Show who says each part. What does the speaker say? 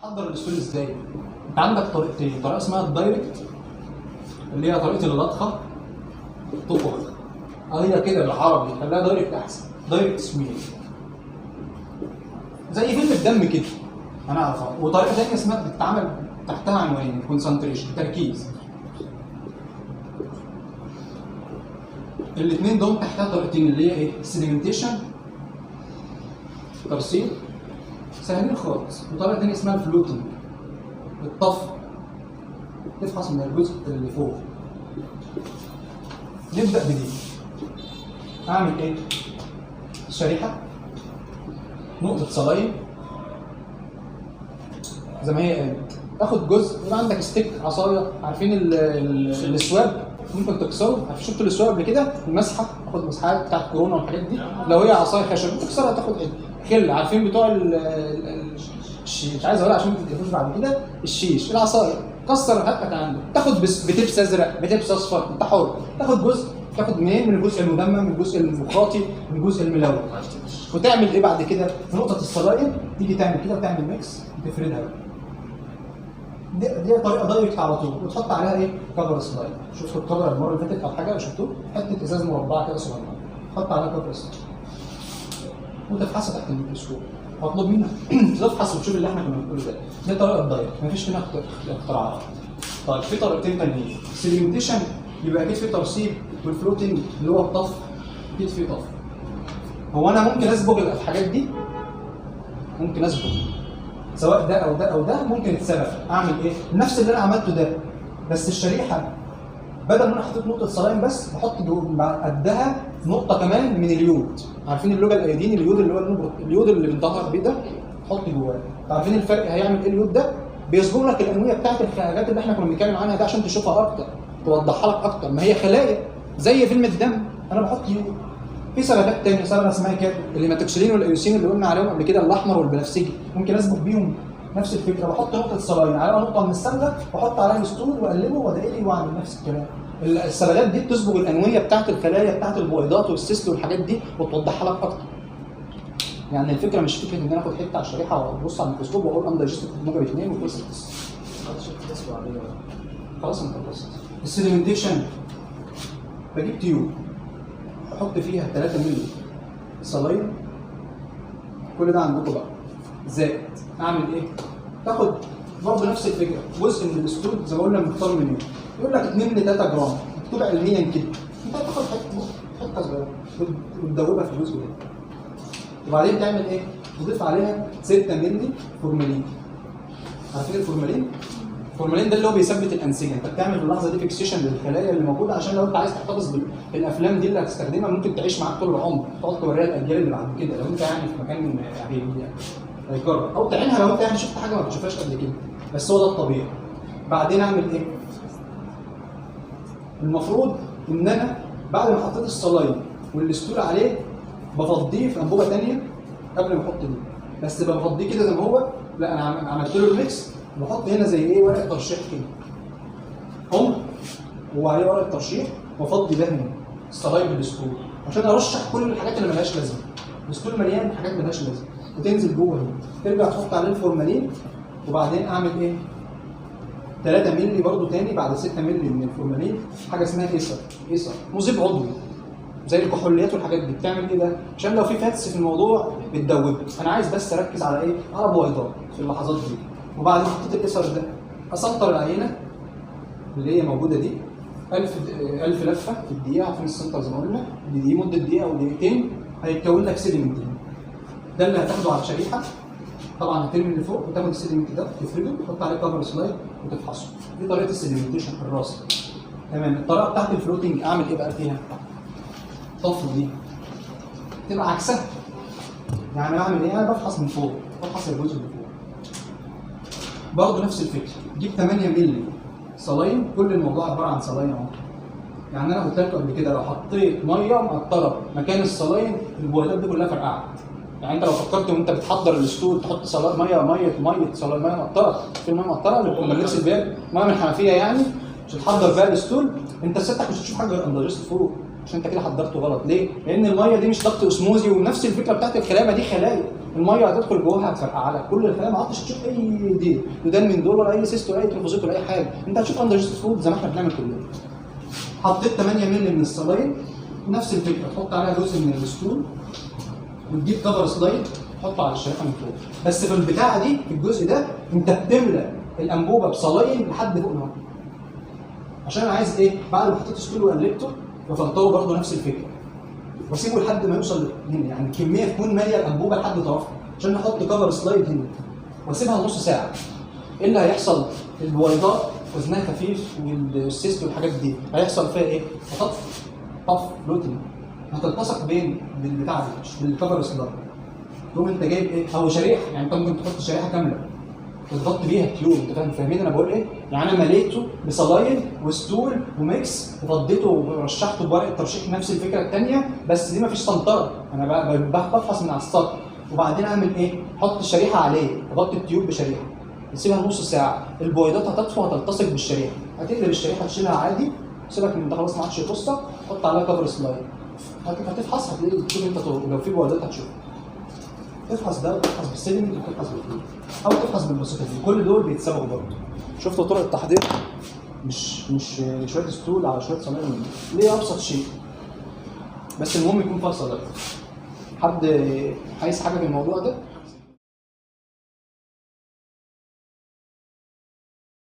Speaker 1: حضر الستول ازاي؟ انت عندك طريقتين، طريقه اسمها الدايركت اللي هي طريقه اللطخه طفخ، هي كده بالعربي خليها دايركت احسن، دايركت سمير زي فيلم الدم كده هنعرفها. وطريقه ثانيه اسمها بتتعمل تحتها عنوانين، كونسنتريشن تركيز. الاثنين دول تحتها طريقتين اللي هي ايه؟ سيديمنتيشن ترسيب سهلين خالص، وطريقه ثانيه اسمها الفلوتنج الطفو، تفحص من الجزء اللي فوق. نبدا بدي. اعمل ايه؟ شريحه نقطه صلاين زي ما هي قالت، اخد جزء يبقى عندك ستيك عصايه، عارفين السواب ممكن تكسره، شفتوا السواب قبل كده؟ المسحه، تاخد مسحات بتاعت كورونا والحاجات دي، لو هي عصايه خشب تكسرها تاخد خل، عارفين بتوع مش عايز اقول عشان ما تتقفوش بعد كده، الشيش العصايه كسر هاتك عنده، تاخد بتبس ازرق بتبس اصفر انت حر، تاخد جزء، تاخد منين؟ من الجزء المدمم، من الجزء المخاطي، من الجزء الملون، وتعمل ايه بعد كده؟ في نقطه الصلاين تيجي تعمل كده وتعمل ميكس وتفردها بقى. دي طريقه دايركت على طول، وتحط عليها ايه؟ كفر سلايد. شفتوا الكفر المره اللي فاتت او حاجه شفتوه؟ حته ازاز مربعه كده صغيره، تحط عليها كفر سلايد وتفحصها تحت الميكروسكوب. مطلوب منك تفحص وتشوف اللي احنا كنا بنقوله ده. دي طريقه الدايركت، مفيش منها اختراعات. طيب في طريقتين تانيين، سيديمنتيشن يبقى اكيد في ترسيب، والفلوتنج اللي هو الطفو اكيد في طفو. هو انا ممكن اسبغ الحاجات دي، ممكن اسبغ سواء ده او ده او ده، ممكن يتسبغ. اعمل ايه؟ نفس اللي انا عملته ده، بس الشريحه بدل ما انا حطيت نقطه صلاين بس، بحط قدها نقطه كمان من اليود. عارفين اللوجا الايودين، اليود اللي هو اليود اللي بنطهر بيه ده، حط جواه. عارفين الفرق هيعمل ايه اليود ده؟ بيصبغ لك الانويه بتاعت الحاجات اللي احنا كنا بنتكلم عنها ده عشان تشوفها اكتر، توضحها لك اكتر، ما هي خلايا زي فيلم الدم، انا بحط يود. في سببات تانية، سببه اسمها كده الهيماتوكسلين والايوسين اللي قلنا عليهم قبل كده، الاحمر والبنفسجي، ممكن اصبغ بيهم نفس الفكره، بحط نقطه صلاين عليها نقطه من الصبغه، واحط عليها ستول واقلبه وادعي واعمل نفس الكلام. الصبغات دي بتصبغ الانويه بتاعت الخلايا بتاعت البويضات والسيست والحاجات دي، وتوضحها لك اكتر. يعني الفكره مش فكره ان انا اخد حته على الشريحه وابص على الميكروسكوب واقول اندايجستد موجب 2 وخلصت القصه. خلاص انت خلصت. السيديمنتيشن بجيب تيوب احط فيها 3 مللي صلاين، كل ده عندكم بقى. زائد اعمل ايه؟ تاخد برضه نفس الفكره، جزء من الستول زي ما قلنا مختار منه، يقول لك 2 ل 3 جرام، مكتوب علميا كده. انت هتاخد حته صغيره وتدوبها في الجزء ده، وبعدين تعمل ايه؟ تضيف عليها 6 مللي فورمالين. عارفين الفورمالين؟ الفورمالين ده اللي هو بيثبت الانسجه، انت بتعمل في اللحظه دي فيكسيشن للخلايا اللي موجوده، عشان لو انت عايز تحتفظ بالافلام دي اللي هتستخدمها ممكن تعيش معاك طول العمر، تقعد توريها الاجيال اللي بعد كده، لو انت يعني في مكان يعني هيكرر، او تعينها لو انت يعني شفت حاجه ما بتشوفهاش قبل كده، بس هو ده الطبيعي. بعدين اعمل ايه؟ المفروض ان انا بعد ما حطيت الصلاين والستول عليه بفضيه في انبوبه ثانيه قبل ما احط دي، بس بفضيه كده زي ما هو، لا انا عملت له الميكس، بحط هنا زي ايه؟ ورقه ترشيح كده، وعليه ورقه ترشيح، وافضي ده هنا الصلاين بالستول عشان ارشح كل الحاجات اللي ملهاش لازمه. الستول مليان حاجات ملهاش لازمه، وتنزل جوه هنا، ترجع تحط عليه الفورمالين، وبعدين اعمل ايه؟ 3 مللي برضه تاني بعد 6 مللي من الفورمالين، حاجه اسمها ايسر مذيب عضوي زي الكحوليات والحاجات دي. بتعمل ايه ده؟ عشان لو في فاتس في الموضوع بتدوبه. انا عايز بس اركز على ايه؟ على بويضات في اللحظات دي. وبعد ما حطيت الايسر ده اسنطر العينه اللي هي موجوده دي 1000 لفه في الدقيقه، عارفين السنتر زي ما قلنا، دي مده دقيقه او دقيقتين، هيتكون لك سيديمنت. ده اللي هتاخده على الشريحه، طبعا هترمي اللي فوق وتاخد السيديمنت ده تفرده وتحط عليه كفر سلايد وتفحصه. دي طريقه السيديمنتيشن الراسي. تمام. الطريقه بتاعت الفلوتنج اعمل ايه بقى فيها؟ طفو دي تبقى عكسها. يعني اعمل ايه؟ انا بفحص من فوق، بفحص الجزء اللي فوق. برضه نفس الفكره، جيب 8 مللي صلاين، كل الموضوع عباره عن صلاين اهو. يعني انا قلت لكم قبل كده لو حطيت ميه مقطره مكان الصلاين البويضات دي كلها فرقعت. يعني انت لو فكرت وانت بتحضر الستول تحط صلاين ميه صلاين ميه مقطره، في ميه مقطره اللي كنا بنغسل بيها ميه من الحنفيه يعني، مش هتحضر بيها الستول، انت سيادتك مش هتشوف حاجه غير اندرجست فوق، عشان انت كده حضرته غلط. ليه؟ لان الميه دي مش ضغط اسموزي، ونفس الفكره بتاعت الخلايا، دي خلايا الميه هتدخل جواها هتفرقع لك كل الكلام، ما عدتش تشوف اي دودان من دول ولا اي سيست ولا اي تروفوزيت ولا اي حاجه، انت هتشوف اندرجست فود زي ما احنا بنعمل كلنا. حطيت 8 مللي من الصلاين، نفس الفكره، تحط عليها جزء من الستول وتجيب كفر سلايد تحطه على الشريحه من فوق، بس في البتاعه دي في الجزء ده انت بتملى الانبوبه بصلاين لحد فوق النار. عشان انا عايز ايه؟ بعد ما حطيت ستول وقلبته بفلتره برضه نفس الفكره واسيبه لحد ما يوصل هنا، يعني الكميه تكون ماليه الانبوبه لحد طرفها، عشان نحط كفر سلايد هنا واسيبها نص ساعه. ايه اللي هيحصل؟ البويضات وزنها خفيف والسيست والحاجات دي هيحصل فيها ايه؟ طف فلوتنج، هتلتصق بالبتاع دي بالكفر سلايد. تقوم انت جايب ايه؟ او شريحه، يعني انت ممكن تحط شريحه كامله تغطي بيها التيوب، انت فاهمين انا بقول ايه؟ يعني انا مليته بصلاين وستول وميكس وفضيته ورشحته بورقه ترشيح نفس الفكره الثانيه، بس دي مفيش سنتره، انا بفحص من على السطح، وبعدين اعمل ايه؟ احط الشريحه عليه، اغطي التيوب بشريحه، نسيبها نص ساعه، البويضات هتطفو هتلتصق بالشريحه، هتقلب الشريحه تشيلها عادي، سيبك من ده خلاص ما عادش يخصك، حط عليها كفر سلايد، هتفحص هتلاقي تشوف انت لو في بويضات هتشوفها. تفحص ده وتفحص بالسيدمنت وتفحص بالفلويد او تفحص بالبسيطه دي، كل دول بيتسابقوا برضه. شفتوا طرق التحضير؟ مش شويه ستول على شويه صلاين، ليه ابسط شيء، بس المهم يكون فيها صلاين. حد عايز حاجه في الموضوع ده؟